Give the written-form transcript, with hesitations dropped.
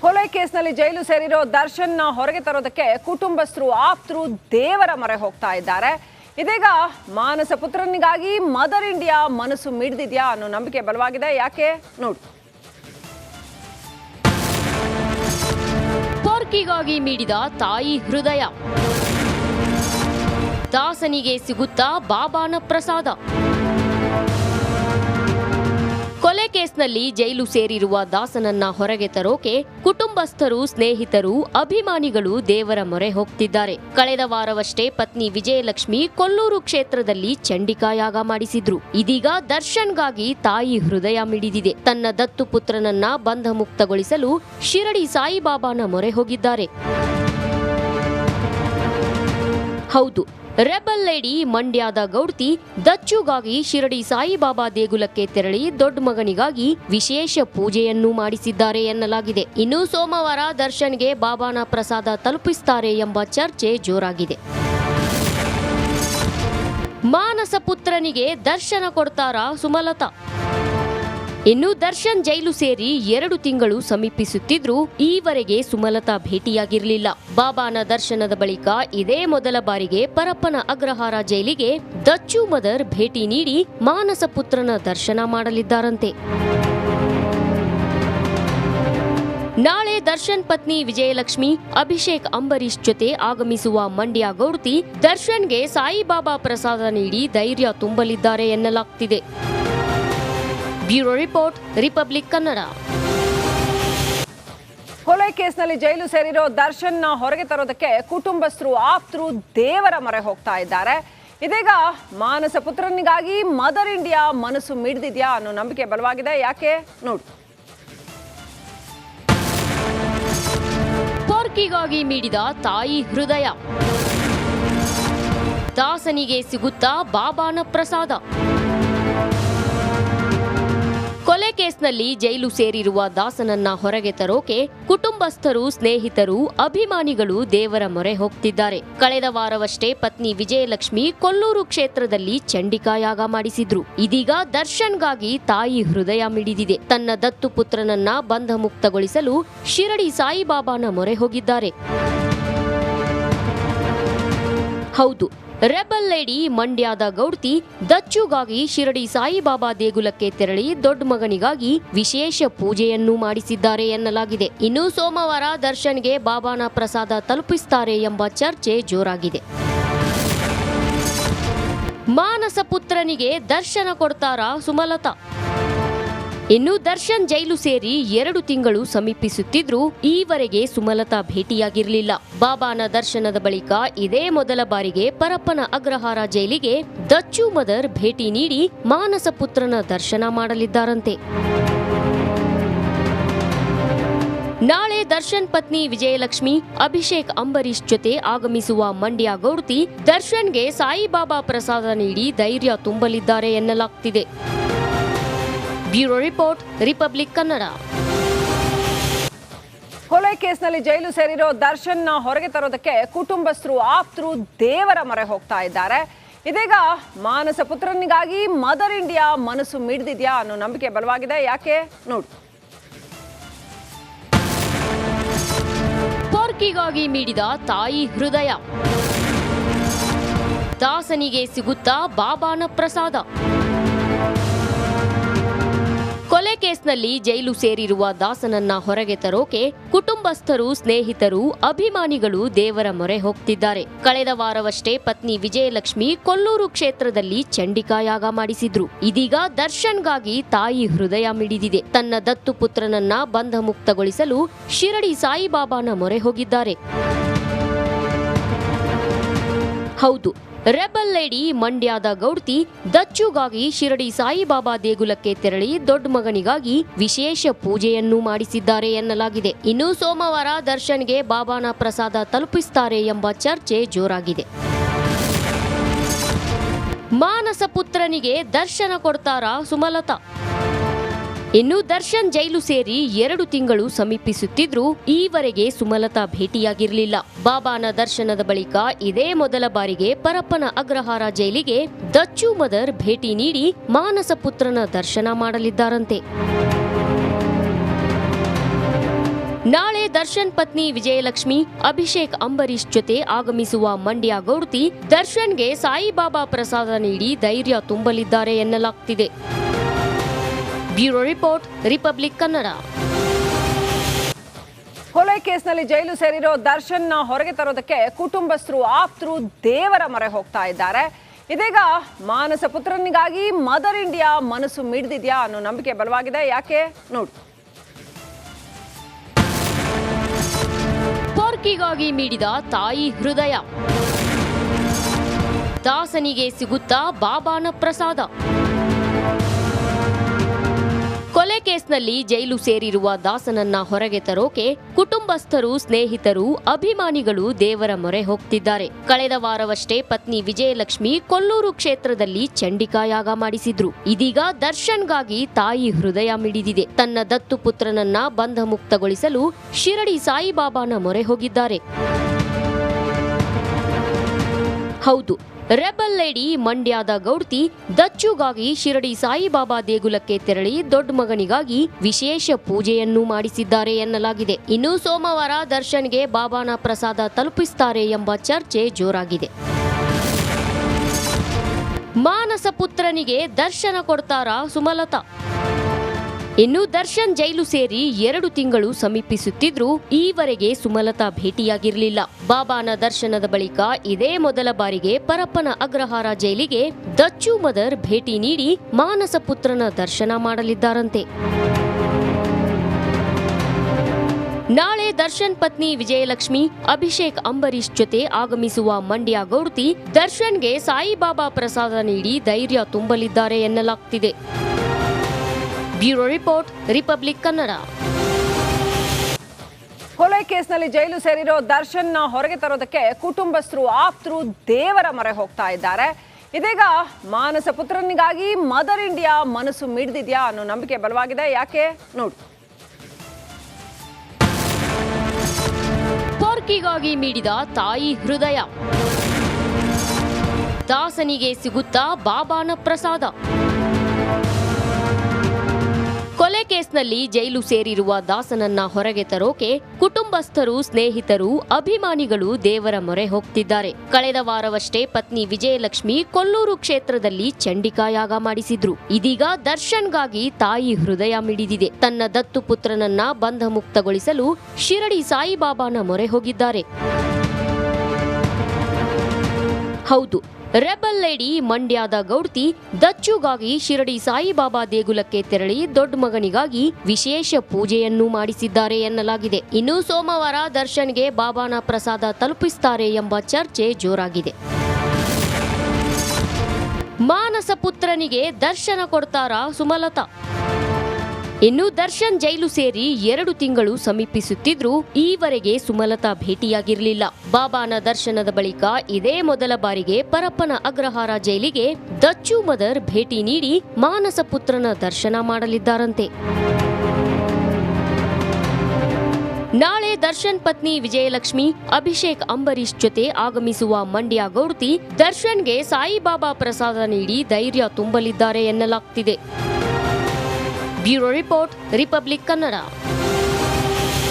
ಕೊಲೆ ಕೇಸ್ನಲ್ಲಿ ಜೈಲು ಸೇರಿರೋ ದರ್ಶನ್ನ ಹೊರಗೆ ತರೋದಕ್ಕೆ ಕುಟುಂಬಸ್ಥರು ಆಪ್ತರು ದೇವರ ಮೊರೆ ಹೋಗ್ತಾ ಇದ್ದಾರೆ. ಇದೀಗ ಮಾನಸ ಪುತ್ರನಿಗಾಗಿ ಮದರ್ ಇಂಡಿಯಾ ಮನಸ್ಸು ಮಿಡಿದಿದ್ಯಾ ಅನ್ನೋ ನಂಬಿಕೆ ಬಲವಾಗಿದೆ. ಯಾಕೆ ನೋಡಿ. ಪೋರ್ಕಿಗಾಗಿ ಮಿಡಿದ ತಾಯಿ ಹೃದಯ, ದಾಸನಿಗೆ ಸಿಗುತ್ತಾ ಬಾಬಾನ ಪ್ರಸಾದ. ಕೊಲೆ ಕೇಸ್ನಲ್ಲಿ ಜೈಲು ಸೇರಿರುವ ದಾಸನನ್ನ ಹೊರಗೆ ತರೋಕೆ ಕುಟುಂಬಸ್ಥರು, ಸ್ನೇಹಿತರು, ಅಭಿಮಾನಿಗಳು ದೇವರ ಮೊರೆ ಹೋಗ್ತಿದ್ದಾರೆ. ಕಳೆದ ವಾರವಷ್ಟೇ ಪತ್ನಿ ವಿಜಯಲಕ್ಷ್ಮಿ ಕೊಲ್ಲೂರು ಕ್ಷೇತ್ರದಲ್ಲಿ ಚಂಡಿಕಾ ಯಾಗ ಮಾಡಿಸಿದ್ರು. ಇದೀಗ ದರ್ಶನ್ಗಾಗಿ ತಾಯಿ ಹೃದಯ ಮಿಡಿದಿದೆ. ತನ್ನ ದತ್ತು ಪುತ್ರನನ್ನ ಬಂಧ ಮುಕ್ತಗೊಳಿಸಲು ಶಿರಡಿ ಸಾಯಿಬಾಬಾನ ಮೊರೆ ಹೋಗಿದ್ದಾರೆ. ಹೌದು, ರೆಬಲ್ ಲೇಡಿ ಮಂಡ್ಯದ ಗೌಡ್ತಿ ದಚ್ಚುಗಾಗಿ ಶಿರಡಿ ಸಾಯಿಬಾಬಾ ದೇಗುಲಕ್ಕೆ ತೆರಳಿ ದೊಡ್ಡ ಮಗನಿಗಾಗಿ ವಿಶೇಷ ಪೂಜೆಯನ್ನು ಮಾಡಿಸಿದ್ದಾರೆ ಎನ್ನಲಾಗಿದೆ. ಇನ್ನು ಸೋಮವಾರ ದರ್ಶನ್ಗೆ ಬಾಬಾನ ಪ್ರಸಾದ ತಲುಪಿಸುತ್ತಾರೆ ಎಂಬ ಚರ್ಚೆ ಜೋರಾಗಿದೆ. ಮಾನಸ ಪುತ್ರನಿಗೆ ದರ್ಶನ ಕೊಡ್ತಾರಾ ಸುಮಲತಾ? ಇನ್ನು ದರ್ಶನ್ ಜೈಲು ಸೇರಿ 2 ತಿಂಗಳು ಸಮೀಪಿಸುತ್ತಿದ್ರೂ ಈವರೆಗೆ ಸುಮಲತಾ ಭೇಟಿಯಾಗಿರಲಿಲ್ಲ. ಬಾಬಾನ ದರ್ಶನದ ಬಳಿಕ ಇದೇ ಮೊದಲ ಬಾರಿಗೆ ಪರಪ್ಪನ ಅಗ್ರಹಾರ ಜೈಲಿಗೆ ದಚ್ಚು ಮದರ್ ಭೇಟಿ ನೀಡಿ ಮಾನಸ ಪುತ್ರನ ದರ್ಶನ ಮಾಡಲಿದ್ದಾರಂತೆ. ನಾಳೆ ದರ್ಶನ್ ಪತ್ನಿ ವಿಜಯಲಕ್ಷ್ಮಿ ಅಭಿಷೇಕ್ ಅಂಬರೀಶ್ ಜೊತೆ ಆಗಮಿಸುವ ಮಂಡ್ಯ ಗೌಡ್ತಿ ದರ್ಶನ್ಗೆ ಸಾಯಿಬಾಬಾ ಪ್ರಸಾದ ನೀಡಿ ಧೈರ್ಯ ತುಂಬಲಿದ್ದಾರೆ ಎನ್ನಲಾಗ್ತಿದೆ. Bureau report, republic Kannada. ಕೊಲೆ ಕೇಸ್ನಲ್ಲಿ ಜೈಲು ಸೇರಿರೋ ದರ್ಶನ್ನ ಹೊರಗೆ ತರೋದಕ್ಕೆ ಕುಟುಂಬಸ್ಥರು ಆಪ್ತರು ದೇವರ ಮೊರೆ ಹೋಗ್ತಾ ಇದ್ದಾರೆ. ಇದೀಗ ಮಾನಸ ಪುತ್ರನಿಗಾಗಿ ಮದರ್ ಇಂಡಿಯಾ ಮನಸ್ಸು ಮಿಡಿದಿದ್ಯಾ ಅನ್ನೋ ನಂಬಿಕೆ ಬಲವಾಗಿದೆ. ಯಾಕೆ ನೋಡಿ. ಪೋರ್ಕಿಗಾಗಿ ಮಿಡಿದ ತಾಯಿ ಹೃದಯ, ದಾಸನಿಗೆ ಸಿಗುತ್ತಾ ಬಾಬಾನ ಪ್ರಸಾದ. ಕೊಲೆ ಕೇಸ್ನಲ್ಲಿ ಜೈಲು ಸೇರಿರುವ ದಾಸನನ್ನ ಹೊರಗೆ ತರೋಕೆ ಕುಟುಂಬಸ್ಥರು, ಸ್ನೇಹಿತರು, ಅಭಿಮಾನಿಗಳು ದೇವರ ಮೊರೆ ಹೋಗ್ತಿದ್ದಾರೆ. ಕಳೆದ ವಾರವಷ್ಟೇ ಪತ್ನಿ ವಿಜಯಲಕ್ಷ್ಮಿ ಕೊಲ್ಲೂರು ಕ್ಷೇತ್ರದಲ್ಲಿ ಚಂಡಿಕಾ ಯಾಗ ಮಾಡಿಸಿದ್ರು. ಇದೀಗ ದರ್ಶನ್ಗಾಗಿ ತಾಯಿ ಹೃದಯ ಮಿಡಿದಿದೆ. ತನ್ನ ದತ್ತು ಪುತ್ರನನ್ನ ಬಂಧ ಮುಕ್ತಗೊಳಿಸಲು ಶಿರಡಿ ಸಾಯಿಬಾಬಾನ ಮೊರೆ ಹೋಗಿದ್ದಾರೆ. ಹೌದು, ರೆಬಲ್ ಲೇಡಿ ಮಂಡ್ಯದ ಗೌಡ್ತಿ ದಚ್ಚುಗಾಗಿ ಶಿರಡಿ ಸಾಯಿಬಾಬಾ ದೇಗುಲಕ್ಕೆ ತೆರಳಿ ದೊಡ್ಡ ಮಗನಿಗಾಗಿ ವಿಶೇಷ ಪೂಜೆಯನ್ನು ಮಾಡಿಸಿದ್ದಾರೆ ಎನ್ನಲಾಗಿದೆ. ಇನ್ನು ಸೋಮವಾರ ದರ್ಶನ್ಗೆ ಬಾಬಾನ ಪ್ರಸಾದ ತಲುಪಿಸುತ್ತಾರೆ ಎಂಬ ಚರ್ಚೆ ಜೋರಾಗಿದೆ. ಮಾನಸ ಪುತ್ರನಿಗೆ ದರ್ಶನ ಕೊಡ್ತಾರಾ ಸುಮಲತಾ? ಇನ್ನು ದರ್ಶನ್ ಜೈಲು ಸೇರಿ 2 ತಿಂಗಳು ಸಮೀಪಿಸುತ್ತಿದ್ರೂ ಈವರೆಗೆ ಸುಮಲತಾ ಭೇಟಿಯಾಗಿರಲಿಲ್ಲ. ಬಾಬಾನ ದರ್ಶನದ ಬಳಿಕ ಇದೇ ಮೊದಲ ಬಾರಿಗೆ ಪರಪ್ಪನ ಅಗ್ರಹಾರ ಜೈಲಿಗೆ ದಚ್ಚು ಮದರ್ ಭೇಟಿ ನೀಡಿ ಮಾನಸ ಪುತ್ರನ ದರ್ಶನ ಮಾಡಲಿದ್ದಾರಂತೆ. ನಾಳೆ ದರ್ಶನ್ ಪತ್ನಿ ವಿಜಯಲಕ್ಷ್ಮಿ ಅಭಿಷೇಕ್ ಅಂಬರೀಶ್ ಜೊತೆ ಆಗಮಿಸುವ ಮಂಡ್ಯ ಗೌಡ್ತಿ ದರ್ಶನ್ಗೆ ಸಾಯಿಬಾಬಾ ಪ್ರಸಾದ ನೀಡಿ ಧೈರ್ಯ ತುಂಬಲಿದ್ದಾರೆ ಎನ್ನಲಾಗ್ತಿದೆ. Bureau report, republic Kannada. ಕೊಲೆ ಕೇಸ್ನಲ್ಲಿ ಜೈಲು ಸೇರಿರೋ ದರ್ಶನ್ನ ಹೊರಗೆ ತರೋದಕ್ಕೆ ಕುಟುಂಬಸ್ಥರು ಆಪ್ತರು ದೇವರ ಮೊರೆ ಹೋಗ್ತಾ ಇದ್ದಾರೆ. ಇದೀಗ ಮಾನಸ ಪುತ್ರನಿಗಾಗಿ ಮದರ್ ಇಂಡಿಯಾ ಮನಸ್ಸು ಮಿಡಿದಿದ್ಯಾ ಅನ್ನೋ ನಂಬಿಕೆ ಬಲವಾಗಿದೆ. ಯಾಕೆ ನೋಡಿ. ಪೋರ್ಕಿಗಾಗಿ ಮಿಡಿದ ತಾಯಿ ಹೃದಯ, ದಾಸನಿಗೆ ಸಿಗುತ್ತಾ ಬಾಬಾನ ಪ್ರಸಾದ. ಕೊಲೆ ಕೇಸ್ನಲ್ಲಿ ಜೈಲು ಸೇರಿರುವ ದಾಸನನ್ನ ಹೊರಗೆ ತರೋಕೆ ಕುಟುಂಬಸ್ಥರು, ಸ್ನೇಹಿತರು, ಅಭಿಮಾನಿಗಳು ದೇವರ ಮೊರೆ ಹೋಗ್ತಿದ್ದಾರೆ. ಕಳೆದ ವಾರವಷ್ಟೇ ಪತ್ನಿ ವಿಜಯಲಕ್ಷ್ಮಿ ಕೊಲ್ಲೂರು ಕ್ಷೇತ್ರದಲ್ಲಿ ಚಂಡಿಕಾ ಯಾಗ ಮಾಡಿಸಿದ್ರು. ಇದೀಗ ದರ್ಶನ್ಗಾಗಿ ತಾಯಿ ಹೃದಯ ಮಿಡಿದಿದೆ. ತನ್ನ ದತ್ತು ಪುತ್ರನನ್ನ ಬಂಧ ಮುಕ್ತಗೊಳಿಸಲು ಶಿರಡಿ ಸಾಯಿಬಾಬಾನ ಮೊರೆ ಹೋಗಿದ್ದಾರೆ. ಹೌದು, ರೆಬಲ್ ಲೇಡಿ ಮಂಡ್ಯದ ಗೌಡ್ತಿ ದಚ್ಚುಗಾಗಿ ಶಿರಡಿ ಸಾಯಿಬಾಬಾ ದೇಗುಲಕ್ಕೆ ತೆರಳಿ ದೊಡ್ಡ ಮಗನಿಗಾಗಿ ವಿಶೇಷ ಪೂಜೆಯನ್ನು ಮಾಡಿಸಿದ್ದಾರೆ ಎನ್ನಲಾಗಿದೆ. ಇನ್ನು ಸೋಮವಾರ ದರ್ಶನ್ಗೆ ಬಾಬಾನ ಪ್ರಸಾದ ತಲುಪಿಸುತ್ತಾರೆ ಎಂಬ ಚರ್ಚೆ ಜೋರಾಗಿದೆ. ಮಾನಸ ಪುತ್ರನಿಗೆ ದರ್ಶನ ಕೊಡ್ತಾರಾ ಸುಮಲತಾ? ಇನ್ನು ದರ್ಶನ್ ಜೈಲು ಸೇರಿ 2 ತಿಂಗಳು ಸಮೀಪಿಸುತ್ತಿದ್ರೂ ಈವರೆಗೆ ಸುಮಲತಾ ಭೇಟಿಯಾಗಿರಲಿಲ್ಲ. ಬಾಬಾನ ದರ್ಶನದ ಬಳಿಕ ಇದೇ ಮೊದಲ ಬಾರಿಗೆ ಪರಪ್ಪನ ಅಗ್ರಹಾರ ಜೈಲಿಗೆ ದಚ್ಚು ಮದರ್ ಭೇಟಿ ನೀಡಿ ಮಾನಸ ಪುತ್ರನ ದರ್ಶನ ಮಾಡಲಿದ್ದಾರಂತೆ. ನಾಳೆ ದರ್ಶನ್ ಪತ್ನಿ ವಿಜಯಲಕ್ಷ್ಮಿ ಅಭಿಷೇಕ್ ಅಂಬರೀಶ್ ಜೊತೆ ಆಗಮಿಸುವ ಮಂಡ್ಯ ಗೌಡ್ತಿ ದರ್ಶನ್ಗೆ ಸಾಯಿಬಾಬಾ ಪ್ರಸಾದ ನೀಡಿ ಧೈರ್ಯ ತುಂಬಲಿದ್ದಾರೆ ಎನ್ನಲಾಗ್ತಿದೆ. Bureau report, republic Kannada. ಕೊಲೆ ಕೇಸ್ನಲ್ಲಿ ಜೈಲು ಸೇರಿರೋ ದರ್ಶನ್ನ ಹೊರಗೆ ತರೋದಕ್ಕೆ ಕುಟುಂಬಸ್ಥರು ಆಪ್ತರು ದೇವರ ಮೊರೆ ಹೋಗ್ತಾ ಇದ್ದಾರೆ. ಇದೀಗ ಮಾನಸ ಪುತ್ರನಿಗಾಗಿ ಮದರ್ ಇಂಡಿಯಾ ಮನಸ್ಸು ಮಿಡಿದಿದ್ಯಾ ಅನ್ನೋ ನಂಬಿಕೆ ಬಲವಾಗಿದೆ. ಯಾಕೆ ನೋಡಿ. ಪೋರ್ಕಿಗಾಗಿ ಮಿಡಿದ ತಾಯಿ ಹೃದಯ, ದಾಸನಿಗೆ ಸಿಗುತ್ತಾ ಬಾಬಾನ ಪ್ರಸಾದ. ಕೊಲೆ ಕೇಸ್ನಲ್ಲಿ ಜೈಲು ಸೇರಿರುವ ದಾಸನನ್ನ ಹೊರಗೆ ತರೋಕೆ ಕುಟುಂಬಸ್ಥರು, ಸ್ನೇಹಿತರು, ಅಭಿಮಾನಿಗಳು ದೇವರ ಮೊರೆ ಹೋಗ್ತಿದ್ದಾರೆ. ಕಳೆದ ವಾರವಷ್ಟೇ ಪತ್ನಿ ವಿಜಯಲಕ್ಷ್ಮಿ ಕೊಲ್ಲೂರು ಕ್ಷೇತ್ರದಲ್ಲಿ ಚಂಡಿಕಾ ಯಾಗ ಮಾಡಿಸಿದ್ರು. ಇದೀಗ ದರ್ಶನ್ಗಾಗಿ ತಾಯಿ ಹೃದಯ ಮಿಡಿದಿದೆ. ತನ್ನ ದತ್ತು ಪುತ್ರನನ್ನ ಬಂಧ ಮುಕ್ತಗೊಳಿಸಲು ಶಿರಡಿ ಸಾಯಿಬಾಬಾನ ಮೊರೆ ಹೋಗಿದ್ದಾರೆ. ಹೌದು, ರೆಬಲ್ ಲೇಡಿ ಮಂಡ್ಯದ ಗೌಡ್ತಿ ದಚ್ಚುಗಾಗಿ ಶಿರಡಿ ಸಾಯಿಬಾಬಾ ದೇಗುಲಕ್ಕೆ ತೆರಳಿ ದೊಡ್ಡ ಮಗನಿಗಾಗಿ ವಿಶೇಷ ಪೂಜೆಯನ್ನು ಮಾಡಿಸಿದ್ದಾರೆ ಎನ್ನಲಾಗಿದೆ. ಇನ್ನು ಸೋಮವಾರ ದರ್ಶನ್ಗೆ ಬಾಬಾನ ಪ್ರಸಾದ ತಲುಪಿಸುತ್ತಾರೆ ಎಂಬ ಚರ್ಚೆ ಜೋರಾಗಿದೆ. ಮಾನಸ ಪುತ್ರನಿಗೆ ದರ್ಶನ ಕೊಡ್ತಾರಾ ಸುಮಲತಾ? ಇನ್ನು ದರ್ಶನ್ ಜೈಲು ಸೇರಿ 2 ತಿಂಗಳು ಸಮೀಪಿಸುತ್ತಿದ್ರೂ ಈವರೆಗೆ ಸುಮಲತಾ ಭೇಟಿಯಾಗಿರಲಿಲ್ಲ. ಬಾಬಾನ ದರ್ಶನದ ಬಳಿಕ ಇದೇ ಮೊದಲ ಬಾರಿಗೆ ಪರಪ್ಪನ ಅಗ್ರಹಾರ ಜೈಲಿಗೆ ದಚ್ಚು ಮದರ್ ಭೇಟಿ ನೀಡಿ ಮಾನಸ ಪುತ್ರನ ದರ್ಶನ ಮಾಡಲಿದ್ದಾರಂತೆ. ನಾಳೆ ದರ್ಶನ್ ಪತ್ನಿ ವಿಜಯಲಕ್ಷ್ಮಿ ಅಭಿಷೇಕ್ ಅಂಬರೀಶ್ ಜೊತೆ ಆಗಮಿಸುವ ಮಂಡ್ಯ ಗೌಡ್ತಿ ದರ್ಶನ್ಗೆ ಸಾಯಿಬಾಬಾ ಪ್ರಸಾದ ನೀಡಿ ಧೈರ್ಯ ತುಂಬಲಿದ್ದಾರೆ ಎನ್ನಲಾಗ್ತಿದೆ. Bureau report, republic Kannada. ಕೊಲೆ ಕೇಸ್ನಲ್ಲಿ ಜೈಲು ಸೇರಿರೋ ದರ್ಶನ್ನ ಹೊರಗೆ ತರೋದಕ್ಕೆ ಕುಟುಂಬಸ್ಥರು ಆಪ್ತರು ದೇವರ ಮೊರೆ ಹೋಗ್ತಾ ಇದ್ದಾರೆ. ಇದೀಗ ಮಾನಸ ಪುತ್ರನಿಗಾಗಿ ಮದರ್ ಇಂಡಿಯಾ ಮನಸ್ಸು ಮಿಡಿದಿದ್ಯಾ ಅನ್ನೋ ನಂಬಿಕೆ ಬಲವಾಗಿದೆ. ಯಾಕೆ ನೋಡಿ. ಪೋರ್ಕಿಗಾಗಿ ಮಿಡಿದ ತಾಯಿ ಹೃದಯ, ದಾಸನಿಗೆ ಸಿಗುತ್ತಾ ಬಾಬಾನ ಪ್ರಸಾದ. ಕೊಲೆ ಕೇಸ್ನಲ್ಲಿ ಜೈಲು ಸೇರಿರುವ ದಾಸನನ್ನ ಹೊರಗೆ ತರೋಕೆ ಕುಟುಂಬಸ್ಥರು, ಸ್ನೇಹಿತರು, ಅಭಿಮಾನಿಗಳು ದೇವರ ಮೊರೆ ಹೋಗ್ತಿದ್ದಾರೆ. ಕಳೆದ ವಾರವಷ್ಟೇ ಪತ್ನಿ ವಿಜಯಲಕ್ಷ್ಮಿ ಕೊಲ್ಲೂರು ಕ್ಷೇತ್ರದಲ್ಲಿ ಚಂಡಿಕಾ ಯಾಗ ಮಾಡಿಸಿದ್ರು. ಇದೀಗ ದರ್ಶನ್ಗಾಗಿ ತಾಯಿ ಹೃದಯ ಮಿಡಿದಿದೆ. ತನ್ನ ದತ್ತು ಪುತ್ರನನ್ನ ಬಂಧ ಮುಕ್ತಗೊಳಿಸಲು ಶಿರಡಿ ಸಾಯಿಬಾಬಾನ ಮೊರೆ ಹೋಗಿದ್ದಾರೆ. ಹೌದು, ರೆಬಲ್ ಲೇಡಿ ಮಂಡ್ಯದ ಗೌಡ್ತಿ ದಚ್ಚುಗಾಗಿ ಶಿರಡಿ ಸಾಯಿಬಾಬಾ ದೇಗುಲಕ್ಕೆ ತೆರಳಿ ದೊಡ್ಡ ಮಗನಿಗಾಗಿ ವಿಶೇಷ ಪೂಜೆಯನ್ನು ಮಾಡಿಸಿದ್ದಾರೆ ಎನ್ನಲಾಗಿದೆ. ಇನ್ನು ಸೋಮವಾರ ದರ್ಶನ್ಗೆ ಬಾಬಾನ ಪ್ರಸಾದ ತಲುಪಿಸುತ್ತಾರೆ ಎಂಬ ಚರ್ಚೆ ಜೋರಾಗಿದೆ. ಮಾನಸ ಪುತ್ರನಿಗೆ ದರ್ಶನ ಕೊಡ್ತಾರಾ ಸುಮಲತಾ? ಇನ್ನು ದರ್ಶನ್ ಜೈಲು ಸೇರಿ 2 ತಿಂಗಳು ಸಮೀಪಿಸುತ್ತಿದ್ರೂ ಈವರೆಗೆ ಸುಮಲತಾ ಭೇಟಿಯಾಗಿರಲಿಲ್ಲ. ಬಾಬಾನ ದರ್ಶನದ ಬಳಿಕ ಇದೇ ಮೊದಲ ಬಾರಿಗೆ ಪರಪ್ಪನ ಅಗ್ರಹಾರ ಜೈಲಿಗೆ ದಚ್ಚು ಮದರ್ ಭೇಟಿ ನೀಡಿ ಮಾನಸ ಪುತ್ರನ ದರ್ಶನ ಮಾಡಲಿದ್ದಾರಂತೆ. ನಾಳೆ ದರ್ಶನ್ ಪತ್ನಿ ವಿಜಯಲಕ್ಷ್ಮಿ ಅಭಿಷೇಕ್ ಅಂಬರೀಶ್ ಜೊತೆ ಆಗಮಿಸುವ ಮಂಡ್ಯ ಗೌಡ್ತಿ ದರ್ಶನ್ಗೆ ಸಾಯಿಬಾಬಾ ಪ್ರಸಾದ ನೀಡಿ ಧೈರ್ಯ ತುಂಬಲಿದ್ದಾರೆ ಎನ್ನಲಾಗ್ತಿದೆ. Bureau report, republic Kannada.